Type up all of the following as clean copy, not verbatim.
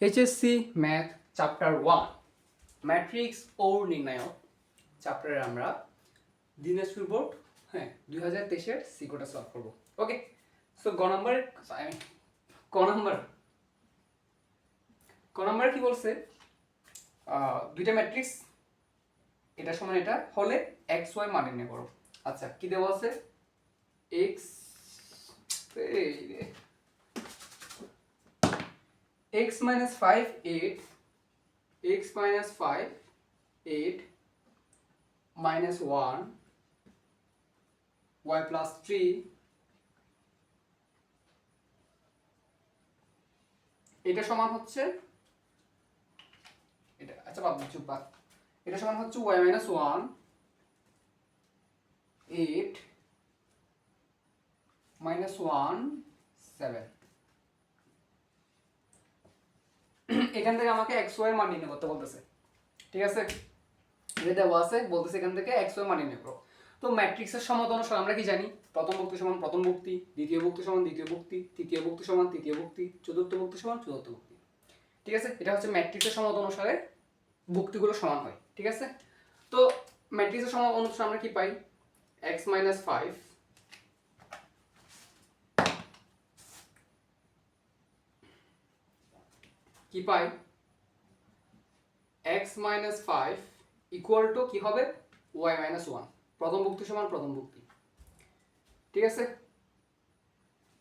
HSC math chapter 1 matrix ও নির্ণায়ক চ্যাপ্টারে আমরা দিনাজপুর বোর্ড 2023-এর সিকোটা সলভ করব। ওকে, সো গ নাম্বার কি বলছে, দুইটা ম্যাট্রিক্স এটা সমান এটা হলে এক্স ওয়াই মান নির্ণয় করো। আচ্ছা, কি দেওয়া আছে? X x minus 5 8 x minus 5 8 minus 1 y plus 3 এটা সমান হচ্ছে এটা, আচ্ছা বাদ চুপ বাদ, এটা সমান হচ্ছে y minus 1 8 minus 1 7। এখান থেকে আমাকে x y এর মান নির্ণয় করতে বলতেছে, ঠিক আছে? এটা দেওয়া আছে, বলতেছে এখান থেকে x y এর মান নির্ণয় করো। তো ম্যাট্রিক্সের সমাধান অনুসারে আমরা কি জানি? প্রথম ভুক্তি সমান প্রথম ভুক্তি, দ্বিতীয় ভুক্তি সমান দ্বিতীয় ভুক্তি, তৃতীয় ভুক্তি সমান তৃতীয় ভুক্তি, চতুর্থ ভুক্তি সমান চতুর্থ ভুক্তি। ঠিক আছে, এটা হচ্ছে ম্যাট্রিক্সের সমাধান অনুসারে ভুক্তিগুলো সমান হয়। ঠিক আছে, তো ম্যাট্রিক্সের সমাধান অনুসারে আমরা কি পাই? x minus 5 কি পাই? x minus 5 ইকুয়াল টু কি হবে? y minus 1। প্রথম ভুক্তি সমান প্রথম ভুক্তি। ঠিক আছে,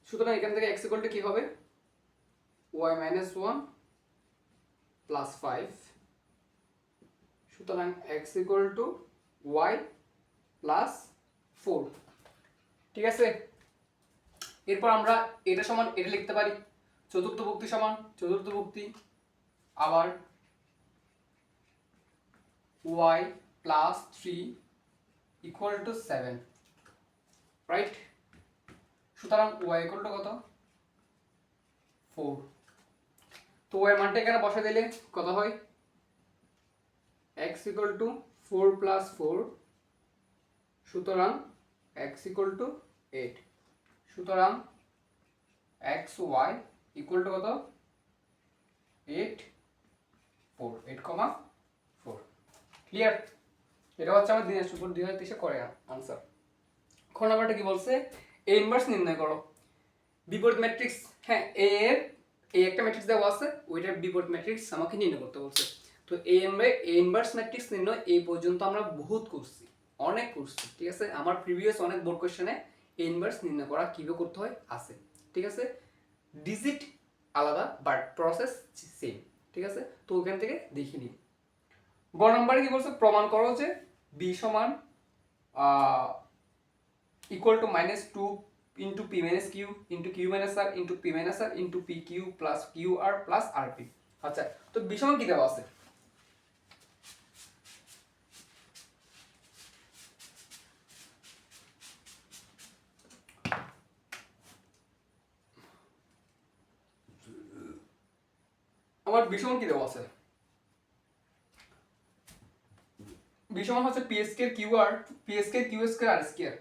সুতরাং এখান থেকে x ইকুয়াল টু কি হবে? y minus 1 plus 5। সুতরাং x equal to y plus 4। ঠিক আছে, এরপর আমরা এটা সমান এটা লিখতে পারি, চতুর্থ ভুক্তি সমান চতুর্থ ভুক্তি, আবার y plus 3 equal to 7, right? সুতরাং y equal to কত? 4। তো y এর মানটা এখানে বসা দিলে কত হয়? x equal to 4 plus 4, সুতরাং x equal to 8। সুতরাং x y equal to কত? 8 4 8,4। ক্লিয়ার? এটা হচ্ছে আমার দিনাজপুর 2023 করে আনসার। খ নাম্বারটা কি বলছে? এ ইনভার্স নির্ণয় করো। বিপরীত ম্যাট্রিক্স, হ্যাঁ এ এর এই একটা ম্যাট্রিক্স দেওয়া আছে, ওইটার বিপরীত ম্যাট্রিক্স আমাকে নির্ণয় করতে বলছে। তো এ ইনভার্স ম্যাট্রিক্স নির্ণয় এই পর্যন্ত আমরা বহুত করছি, অনেক করছি। ঠিক আছে, আমার প্রিভিয়াস অনেক বোর্ড কোশ্চেনে এ ইনভার্স নির্ণয় করা কিভাবে করতে হয় আছে। ঠিক আছে, ডিজিট আলাদা বাট প্রসেস সেম। ঠিক আছে, তো ওখান থেকে দেখে নিই। গ নম্বরে কি বলছে? প্রমাণ করো যে বি সমান equal to -2 into P minus Q into Q minus R into P minus R into P Q plus Q R plus R P. আচ্ছা, তো বি সমান কি দেওয়া আছে? আমার বি সমান কি দেওয়া আছে? বি সমান হচ্ছে P square Q R P square Q square আর স্কয়ার।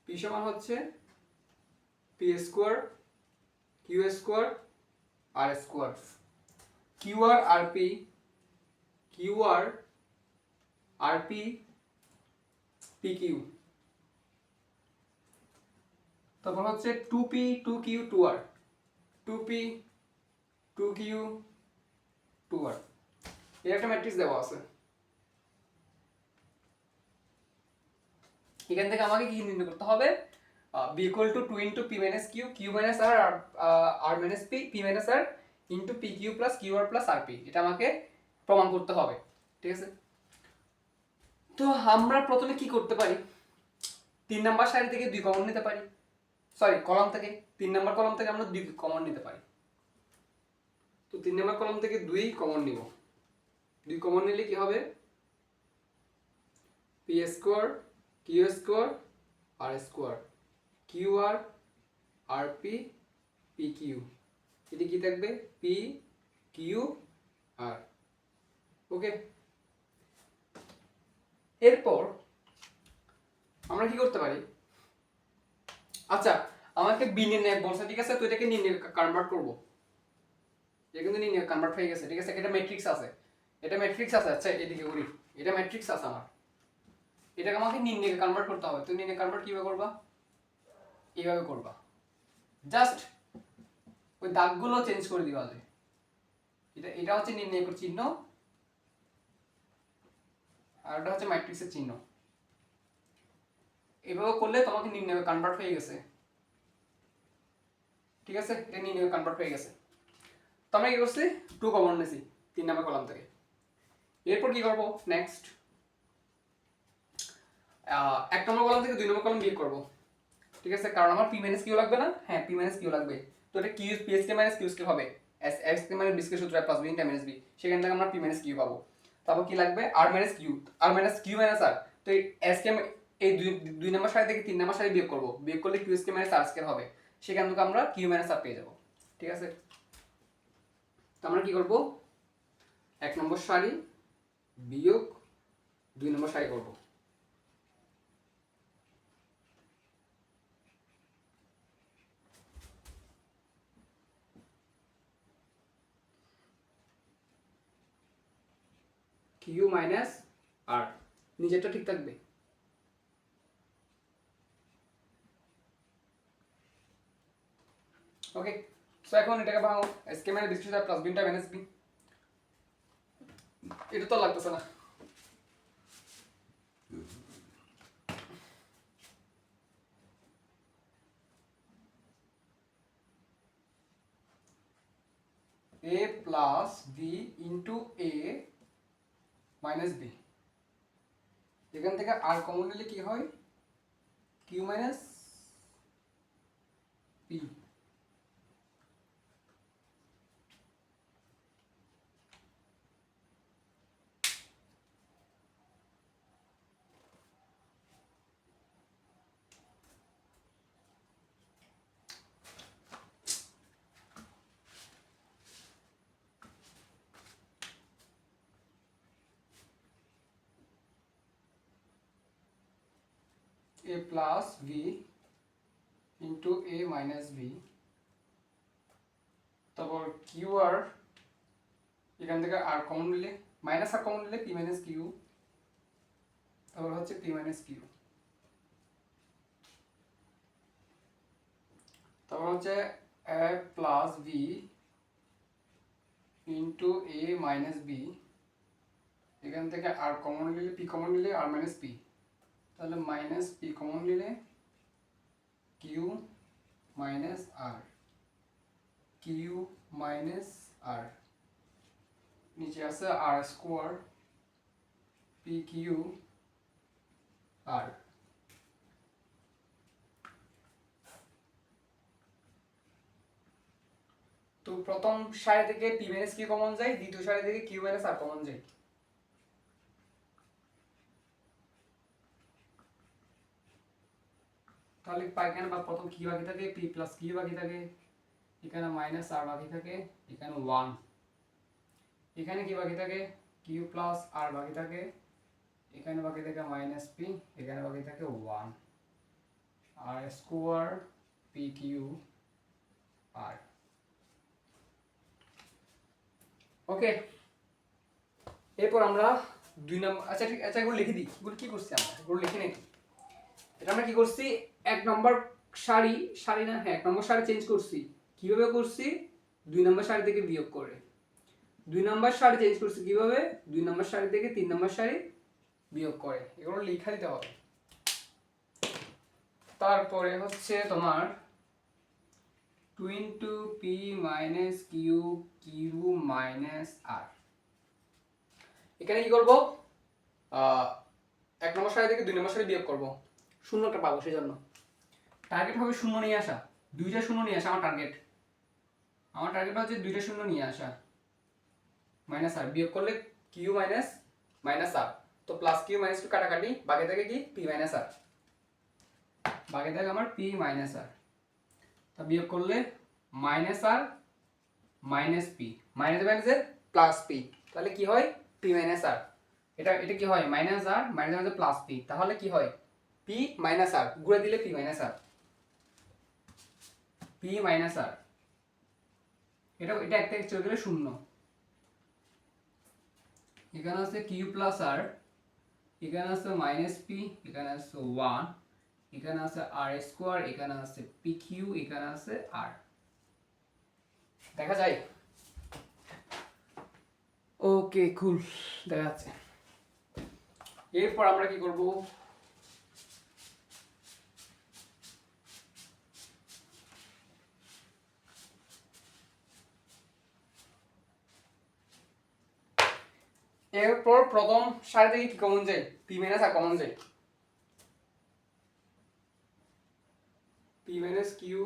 পি সমান হচ্ছে পি স্কয়ার কিউ স্কয়ার আর স্কয়ার। কিউ আর আর পি, কিউ আর আর পি পি কিউ, তারপর হচ্ছে 2p 2q 2r 2p 2q 2r। এর একটা ম্যাট্রিক্স দেওয়া আছে। এখান থেকে আমাকে কি নির্ণয় করতে হবে? b equal to 2 into p minus q q minus r r minus p p minus r into pq plus qr plus rp, এটা আমাকে প্রমাণ করতে হবে। ঠিক আছে, তো আমরা প্রথমে কি করতে পারি? 3 নাম্বার সারি থেকে 2 কমন নিতে পারি, সরি কলাম থেকে 3 নাম্বার কলাম থেকে আমরা 2 কমন নিতে পারি। তো 3 নাম্বার কলাম থেকে 2 কমন নিব। 2 কমন নিলে কি হবে? পি স্কয়ার কিউ স্কয়ার আর স্কয়ার কিউ আর আর পি পি কিউ, এটি কি থাকবে? P Q R. ওকে, এরপর আমরা কি করতে পারি? আচ্ছা আমাকে বি নির্ণয় বলছে, ঠিক আছে, তো এটাকে নির্ণয় কনভার্ট করব। এটা কিন্তু নির্ণয় কনভার্ট হয়ে গেছে, ঠিক আছে, এটা ম্যাট্রিক্স আছে, এটা ম্যাট্রিক্স আছে। আচ্ছা এদিকে করি, এটা ম্যাট্রিক্স আছে আমার, এটাকে আমাকে নির্ণয় কনভার্ট করতে হবে। তো নির্ণয় কনভার্ট কিভাবে করবা? এইভাবে করবা, জাস্ট ওই দাগগুলো চেঞ্জ করে দিবা। যে এটা এটা হচ্ছে নির্ণায়কের চিহ্ন, আর এটা হচ্ছে ম্যাট্রিক্সের চিহ্ন। এভাবে করলে তোমাকে নির্ণয় কনভার্ট হয়ে গেছে, ঠিক আছে, এটা নির্ণয় কনভার্ট হয়ে গেছে। তো আমরা কি করছি, 2 কমন নিয়েছি 3 নাম্বার কলাম থেকে। এরপর কি করব, নেক্সট 1 নম্বর কলাম থেকে 2 নম্বর কলাম বিয়োগ করব, ঠিক আছে, কারণ আমার পি মাইনাস কিউ লাগবে না। হ্যাঁ পি মাইনাস কিউ লাগবে, তো এটা কিউ পি এস কে মাইনাস কিউ স্কে হবে, এস এক্স কে মাইনাস বি স্কে সূত্র plus B into minus B, সেখান থেকে আমরা পি মাইনাস কিউ পাবো। তারপর কি লাগবে, আর minus Q, R minus Q minus R. তো এই এস কে, এই দুই নম্বর সারি থেকে 3 নম্বর সারি বিয়োগ করব, বিয়োগ করলে কিউ স্কে মাইনাস আর স্কে হবে, সেখান থেকে আমরা কিউ মাইনাস আর পেয়ে যাব, ঠিক আছে। তো আমরা কি করব, 1 নম্বর সারি বিয়োগ 2 নম্বর সারি করব। কিউ মাইনাস আর, নিচেরটা ঠিক থাকবে। ওকে, সো এখন এটাকে ভাঙো, এসকে মানে discrete plus beta minus B, এটা তো লাগতেছে না। a plus B into A minus B, এখান থেকে আর কমন নিলে কি হয়, Q minus P. a plus B into A minus B, তারপর কিউ আর, এখান থেকে আর কমন নিলে মাইনাস আর কমন নিলে পি মাইনাস কিউ, তারপর হচ্ছে পি মাইনাস কিউ, তারপর হচ্ছে a plus B into A minus B, এখান থেকে আর কমন নিলে পি কমন নিলে আর মাইনাস পি, তাহলে মাইনাস পি কমন নিলে কিউ মাইনাস আর, কিউ মাইনাস আর, নিচে আছে আর স্কোয়ার পি কিউ আর। তো প্রথম সারি থেকে পি মাইনাস কিউ কমন যায়, দ্বিতীয় সারি থেকে কিউ মাইনাস আর কমন যায়। তাহলে এখানে বা প্রথম কি বাকি থাকে, পি প্লাস কিউ বাকি থাকে, এখানে মাইনাস আর বাকি থাকে, এখানে 1, এখানে কি বাকি থাকে, কিউ প্লাস আর বাকি থাকে, এখানে বাকি থাকে মাইনাস পি, এখানে বাকি থাকে 1, আর স্কোয়ার পি কিউ আর। ওকে, এরপর আমরা 2 নম্বর, আচ্ছা ঠিক আছে, এগুলো লিখে দিই, এগুলো কি করছি আমরা, এগুলো লিখে নাকি, এটা আমরা কি করছি, 1 নম্বর সারি, সারি না, হ্যাঁ 1 নম্বর সারি চেঞ্জ করছি, কিভাবে করছি, 2 নম্বর সারি থেকে বিয়োগ করে। 2 নম্বর সারি চেঞ্জ করছি কিভাবে, 2 নম্বর সারি থেকে 3 নম্বর সারি বিয়োগ করে, এগুলো লেখা দিতে হবে। তারপরে হচ্ছে তোমার 2 into P minus Q Q minus R, এখানে কি করবো, 1 নম্বর সারি থেকে 2 নম্বর সারি বিয়োগ করবো, শূন্যটা পাবো, সেই জন্য টার্গেট হবে শূন্য নিয়ে আসা, 2টা শূন্য নিয়ে আসা আমার টার্গেট। আমার টার্গেট হচ্ছে 2টা শূন্য নিয়ে আসা, মাইনাস আর, বিয়োগ করলে কিউ মাইনাস মাইনাস আর, তো প্লাস কিউ মাইনাস কিউ কাটাকাটি, বাকি থাকে কি পি মাইনাস আর, বাকি থাকে আমার পি মাইনাস আর, তা বিয়োগ করলে minus R minus P, minus মাইনাসে প্লাস পি, তাহলে কি হয় পি মাইনাস আর, এটা এটা কি হয় মাইনাস আর মাইনাস মাইনাসে প্লাস পি, তাহলে কি হয় পি মাইনাস আর, গুণে দিলে P minus R. P minus আর, এটা একটা চলে গেলে শূন্য। এখানে আছে কিউ প্লাস আর, এখানে আছে মাইনাস পি, এখানে আছে 1, এখানে আছে আর স্কোয়ার, এখানে আছে পি কিউ, এখানে আছে আর। দেখা যায়? ওকে কুল, দেখা যাচ্ছে। এরপর আমরা কি করব, এরপর প্রথম সারি থেকে কি কমন যায়, পি মাইনাস আর কমন যায়, P minus Q,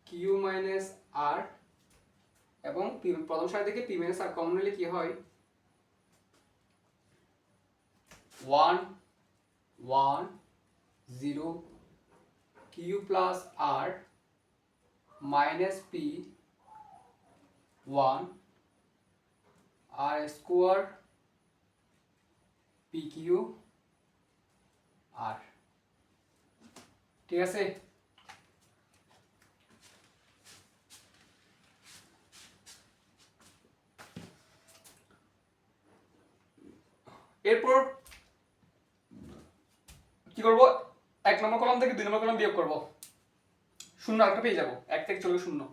Q minus R, এবং প্রথম সারি থেকে পি মাইনাস আর কমন নিলে কি হয়, 1 1 0 কিউ প্লাস আর মাইনাস পি 1 আর স্কোয়ার পি কিউ আর। ঠিক আছে? এরপর কি করব, 1 নম্বর কলাম থেকে 2 নম্বর কলাম বিয়োগ করব, শূন্য আরেকটা পেয়ে যাব, 1 থেকে চলে 0।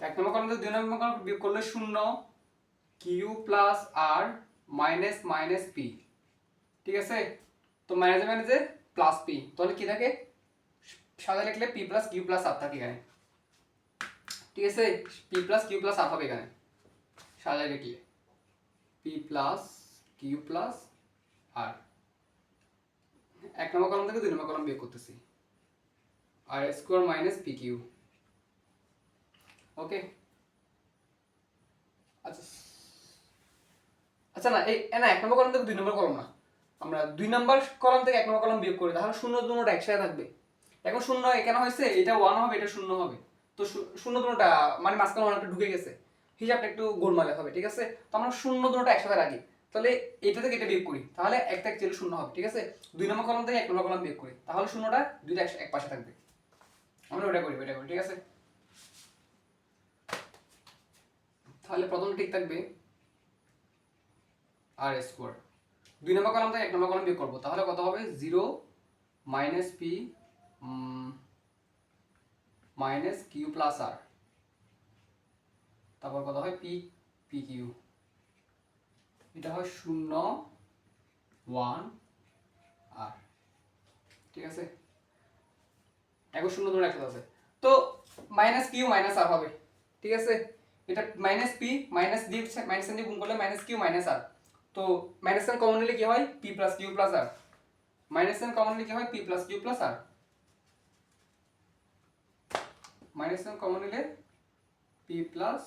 1 নম্বর কলাম থেকে 2 নম্বর কলাম বিয়োগ করলে 0 কিউ প্লাস আর মাইনাস মাইনাস পি। ঠিক আছে? তো মাইনাসে মাইনাসে প্লাস পি, তাহলে কি থাকে, সাদা লিখলে পি প্লাস কিউ প্লাস আর থাকে এখানে। ঠিক আছে? পি প্লাস কিউ প্লাস আর হবে এখানে সাদা লিখলে, পি প্লাস কিউ প্লাস আর। 1 নম্বর কলাম থেকে 2 নম্বর কলাম বিয়োগ করতেছি, আর স্কোয়ার মাইনাস পি কিউ। ওকে, আচ্ছা আচ্ছা, না এই না 1 নম্বর কলাম থেকে 2 নম্বর কলাম না, আমরা 2 নম্বর কলাম থেকে 1 নম্বর কলাম বিয়োগ করি, তাহলে শূন্য দুটোটা একসাথে থাকবে। এখন শূন্য এখানে হয়েছে, এটা 1 হবে, এটা 0 হবে, তো শূন্য দুটোটা মানে মাঝখানে অনেকটা ঢুকে গেছে, হিসাবটা একটু গোলমালে হবে। ঠিক আছে? তো আমরা শূন্য দুটোটা একসাথে রাখি, তাহলে এটা থেকে এটা বিয়োগ করি, তাহলে 1 থেকে 0 হবে। ঠিক আছে? 2 নম্বর কলাম থেকে 1 নম্বর কলাম বিয়োগ করি, তাহলে শূন্যটা দুইটা এক পাশে থাকবে। আমরা ওটা করি, ওটা করি। ঠিক আছে? তাহলে প্রথমটা ঠিক থাকবে আর স্কোয়ার, 2 নম্বর কলাম থেকে 1 নম্বর কলাম বিয়োগ করবো, তাহলে কত হবে, 0 minus P minus Q plus R, তারপর কত হয় পি পি কিউ, এটা হয় 0 1 আর। ঠিক আছে? এখন 0 ধরে একসাথে আছে, তো মাইনাস কিউ মাইনাস আর হবে। ঠিক আছে? এটা মাইনাস পি মাইনাস দিয়ে মাইনাস দিয়ে গুণ করলে মাইনাস কিউ মাইনাস আর, তো মাইনাস এন কমন নিলে কি হয়, পি প্লাস কিউ প্লাস আর, মাইনাস এন কমন নিলে কি হয়, পি প্লাস কিউ প্লাস আর, মাইনাস এন কমন নিলে পি প্লাস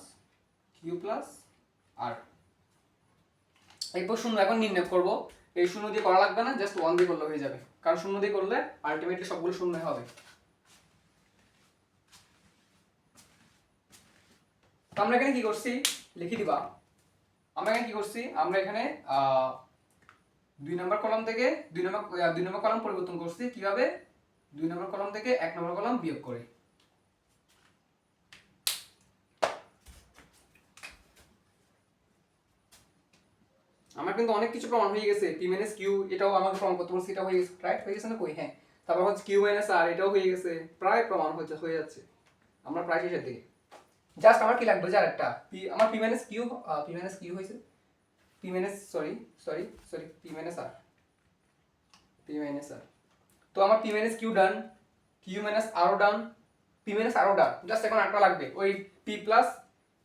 কিউ প্লাস আর। এরপর শূন্য এখন নির্ণয় করব, এই শূন্য দিয়ে করা লাগবে না, জাস্ট 1 দিয়ে করলে হয়ে যাবে, কারণ শূন্য দিয়ে করলে আলটিমেটলি সবগুলো শূন্য হবে। তো আমরা এখানে কি করছি লিখে দিবা, আমরা এখানে কি করছি, আমরা এখানে 2 নম্বর কলাম থেকে 2 নম্বর কলাম পরিবর্তন করছি কিভাবে, 2 নম্বর কলাম থেকে 1 নম্বর কলাম বিয়োগ করে। আমার কিন্তু অনেক কিছু প্রমাণ হয়ে গেছে, পি মাইনাস কিউ এটাও আমাকে প্রমাণ করতে বলছি, এটা হয়ে গেছে, রাইট হয়ে গেছে না কই, হ্যাঁ। তারপর হচ্ছে কিউ মাইনাস আর, এটাও হয়ে গেছে, প্রায় প্রমাণ হয়ে যাচ্ছে, আমরা প্রায় শেষের দিকে। জাস্ট আমার কি লাগবে যে আরেকটা আমার পি মাইনাস কিউ হয়েছে, P minus sorry P minus R, তো আমার P minus Q done, Q minus আরও ডান, পি মাইনাস আরও ডান, জাস্ট এখন আরেকটা লাগবে, ওই P plus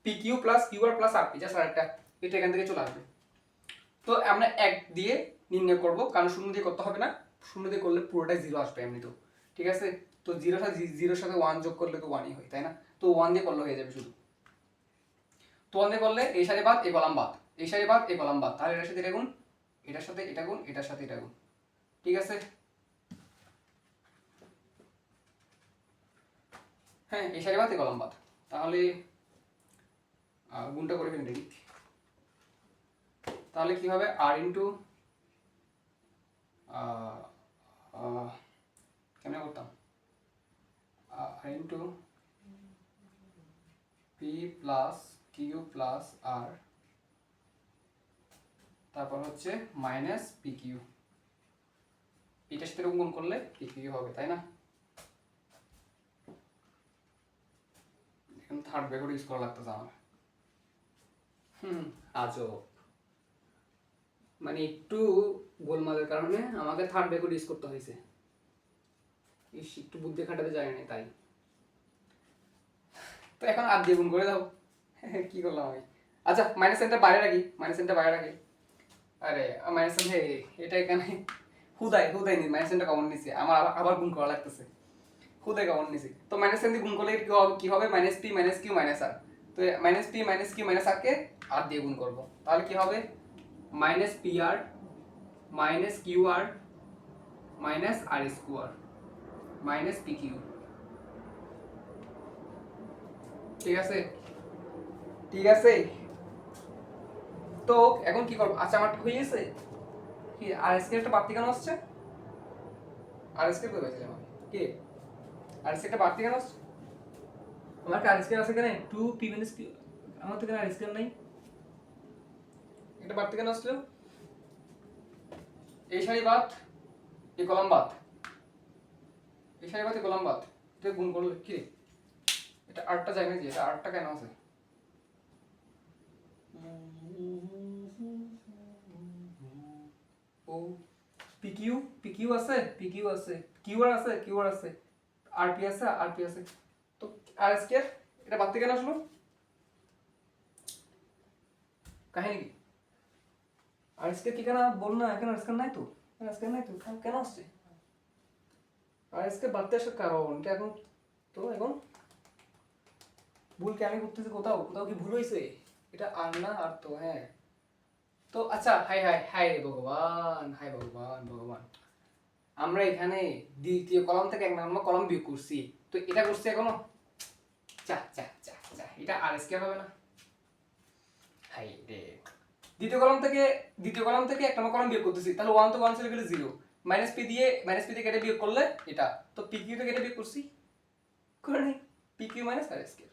P Q plus Q R plus R P, just আরেকটা, এটা এখান থেকে চলে আসবে। তো আমরা 1 দিয়ে নির্ণয় করব, কারণ শূন্য দিয়ে করতে হবে না, শূন্য দিয়ে করলে পুরোটাই 0 আসবে এমনিতেও। ঠিক আছে? তো জিরোর সাথে 1 যোগ করলে তো 1ই হয়, তাই না? তো 1 দিয়ে করলে হয়ে যাবে শুধু, তো 1 দিয়ে করলে এই সারি বাদ এই কলাম বাদ, এই সারি বাদ এই কলাম বাদ, তাহলে এটার সাথে এটা গুণ, এটার সাথে এটা গুণ, এটার সাথে এটা গুণ। ঠিক আছে? হ্যাঁ, এই সারি বাদ এই কলাম বাদ, তাহলে গুণটা করে ফেলি দেখি, তাহলে কি হবে আর ইন্টু কেমন করতাম R into P plus Q plus R, তারপর হচ্ছে মাইনাস পি কিউ, এটার সাথে গুণ করলে পি কিউ হবে, তাই না? এখন থার্ড ব্র্যাকেট ইউজ করা লাগতেছে আমার। আজব, মানে একটু গোলমালের কারণে আমাকে থার্ড ব্র্যাকেট ইউজ করতে হয়েছে, একটু বুদ্ধি খাটাতে যায় না তাই। তো এখন আর দিয়ে গুণ করে দাও। কি করলাম আমি? আচ্ছা মাইনাস সাইনটা বাইরে রাখি, মাইনাস সাইনটা বাইরে রাখি। আরে মাইনাস সাইন, এটা এখানে হুদাই নি, মাইনাস সাইনটা কমন নিছি, আমার আবার গুণ করা লাগতেছে, হুদাই কমন নিছি। তো মাইনাস সাইন দিয়ে গুণ করলে কি হবে? Minus P minus Q minus R. তো minus P minus Q minus R কে আর দিয়ে গুণ করবো, তাহলে কি হবে? Minus P R minus Q R minus R square minus P Q. ঠিক আছে, ঠিক আছে। তো এখন কি করবো? আচ্ছা আমার হয়ে গেছে কি, আর স্কেল একটা বাড়তি কেন আসছে? আর স্কেল কই পাইছিলাম আমি? কি আর স্কেলটা বাড়তি কেন আসছে? আমার কি আর স্কেল আছে কেন? 2 পি মাইনাস কিউ, আমার তো কেন আর স্কেল নাই, এটা বাড়তি কেন আসলো? এই সারি বাদ, এই কলাম বাদ, এই সারি বাদ, এই কলাম বাদ, এটা গুণ করলে কি এটা আটটা যায় না? যে এটা আটটা কেন আছে? ও পিকিউ, পিকিউ আছে, পিকিউ আছে, কিউআর আছে, কিউআর আছে, আরপি আছে, আরপি আছে। তো আর স্কয়ার এটা বাদ থেকে কেন আসলো? কাহিনী কি? আর স্কয়ার কি কেন বল না? এখন আর স্কয়ার নাই তো, আর স্কয়ার নাই তো, কেন আসছে আর স্কয়ার বাড়তে আসার কারণ এটা এখন? তো এখন ভুল কি আমি করতেছি? কোথাও কোথাও কি ভুল হয়েছে? এটা আর না আর তো, হ্যাঁ। তো আচ্ছা, হাই হাই হাই ভগবান, হাই ভগবান, ভগবান, আমরা এখানে দ্বিতীয় কলাম থেকে 1 নম্বর কলাম বিয়োগ করছি, তো এটা করছি এখনো? চা চা চা চা, এটা আর স্কয়ার হবে না? হাই রে, দ্বিতীয় কলাম থেকে 1 নম্বর কলাম বিয়োগ করতেছি, তাহলে 1 তো 1 চলে গেলে 0, মাইনাস পি দিয়ে কেটে বিয়োগ করলে এটা, তো পি কিউ থেকে কেটে বিয়োগ করছি, করে নি P Q minus R square.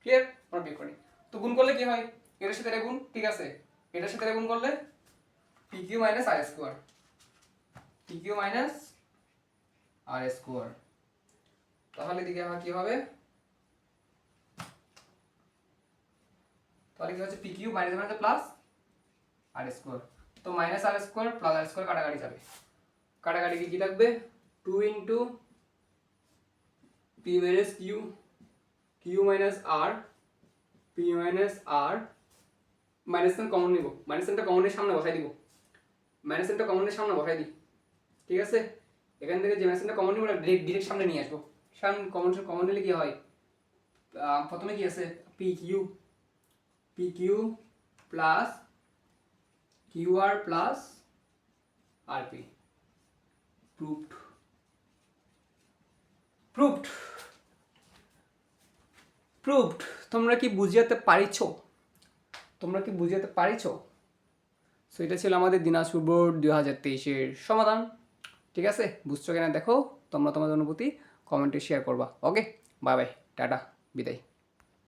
Clear? আমরা বিয়োগ করি। তো গুণ করলে কি হয়? এটার সাথে এটা গুণ, ঠিক আছে, এটার সাথে এটা গুণ করলে P Q minus R square, P Q minus R square. তাহলে এদিকে আমার কি হবে? তাহলে কি হচ্ছে? P Q minus minus plus R square, তো minus R square plus R square কাটাকাটি যাবে, কাটাকাটি কি থাকবে? 2 into P minus Q, Q minus R, P minus R, minus sign common নিব, মাইনাস সাইনটা কমনের সামনে বসাই দিব, মাইনাস সাইনটা কমনের সামনে বসাই দিই, ঠিক আছে? এখান থেকে যে মাইনাস সাইনটা কমন নিব ডিরেক্ট সামনে নিয়ে আসবো, কমন নিলে কি হয়? প্রথমে কি আছে? P Q plus Q R plus RP, proved, proved, proved. তোমরা কি বুঝাতে পারিছো? তোমরা কি বুঝাতে পারিছো? সো এটা ছিল আমাদের দিনাজপুর বোর্ড 2023-এর সমাধান। ঠিক আছে, বুঝছো কিনা দেখো, তোমরা তোমাদের অনুভূতি কমেন্টে শেয়ার করবা। ওকে, বাই বাই, টাটা, বিদায়।